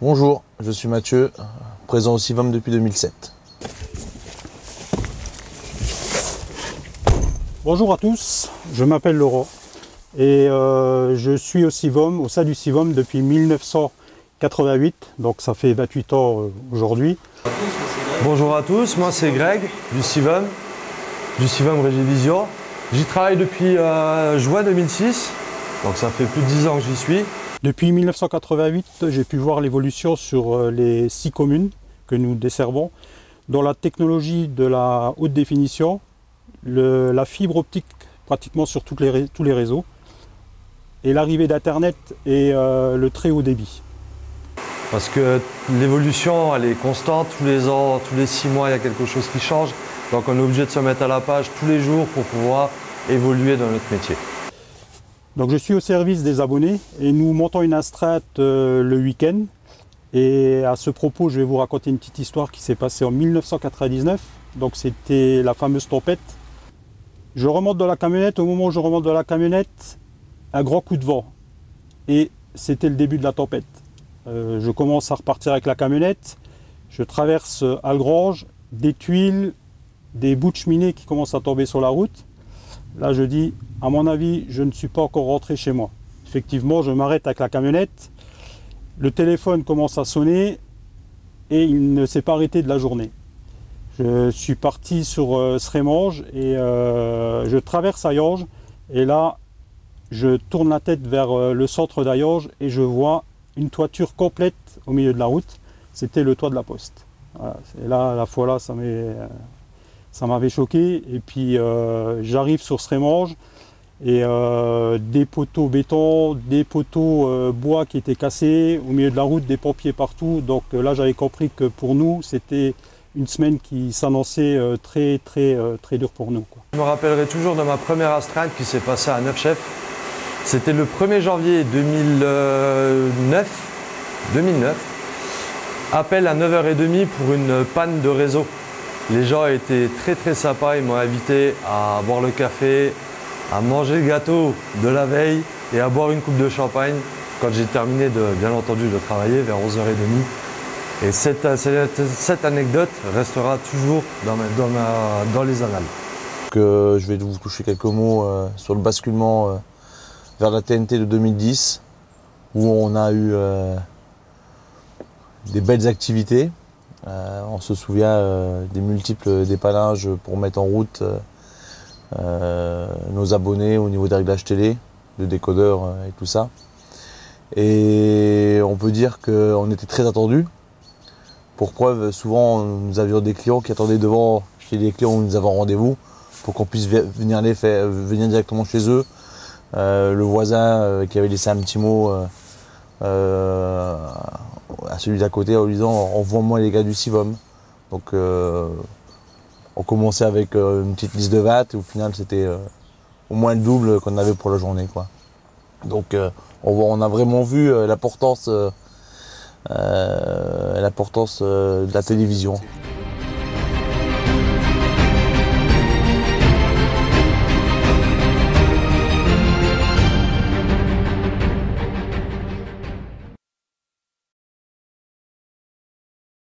Bonjour, je suis Mathieu, présent au Sivom depuis 2007. Bonjour à tous, je m'appelle Laurent et je suis au Sivom, au sein du Sivom depuis 1988, donc ça fait 28 ans aujourd'hui. Bonjour à tous, moi c'est Greg du Sivom Régivision. J'y travaille depuis juin 2006, donc ça fait plus de 10 ans que j'y suis. Depuis 1988, j'ai pu voir l'évolution sur les 6 communes que nous desservons, dans la technologie de la haute définition, la fibre optique pratiquement sur tous les réseaux, et l'arrivée d'Internet et le très haut débit. Parce que l'évolution elle est constante, tous les ans, tous les 6 mois il y a quelque chose qui change, donc on est obligé de se mettre à la page tous les jours pour pouvoir évoluer dans notre métier. Donc je suis au service des abonnés et nous montons une astreinte le week-end. Et à ce propos, je vais vous raconter une petite histoire qui s'est passée en 1999. Donc c'était la fameuse tempête. Je remonte dans la camionnette. Au moment où je remonte dans la camionnette, un grand coup de vent. Et c'était le début de la tempête. Je commence à repartir avec la camionnette. Je traverse Algrange, des tuiles, des bouts de cheminée qui commencent à tomber sur la route. Là, je dis, à mon avis, je ne suis pas encore rentré chez moi. Effectivement, je m'arrête avec la camionnette. Le téléphone commence à sonner et il ne s'est pas arrêté de la journée. Je suis parti sur Srémange et je traverse Hayange. Et là, je tourne la tête vers le centre d'Hayange et je vois une toiture complète au milieu de la route. C'était le toit de la poste. Voilà. Et là, à la fois là, ça m'avait choqué. Et puis j'arrive sur Srémange et des poteaux béton, des poteaux bois qui étaient cassés au milieu de la route, des pompiers partout. Donc là j'avais compris que pour nous c'était une semaine qui s'annonçait très dure pour nous, quoi. Je me rappellerai toujours de ma première astreinte qui s'est passée à Neufchef. C'était le 1er janvier 2009. Appel à 9h30 pour une panne de réseau. Les gens étaient très sympas, ils m'ont invité à boire le café, à manger le gâteau de la veille et à boire une coupe de champagne quand j'ai terminé bien entendu de travailler vers 11h30. Et cette anecdote restera toujours dans les annales. Je vais vous toucher quelques mots sur le basculement vers la TNT de 2010 où on a eu des belles activités. On se souvient des multiples dépannages pour mettre en route nos abonnés au niveau des réglages télé, de décodeurs et tout ça. Et on peut dire qu'on était très attendus. Pour preuve, souvent nous avions des clients qui attendaient devant chez les clients où nous avons rendez-vous pour qu'on puisse venir directement chez eux. Le voisin qui avait laissé un petit mot à celui d'à côté en lui disant « envoie-moi les gars du Sivom ». Donc on commençait avec une petite liste de watts et au final c'était au moins le double qu'on avait pour la journée, quoi. Donc on a vraiment vu l'importance de la télévision.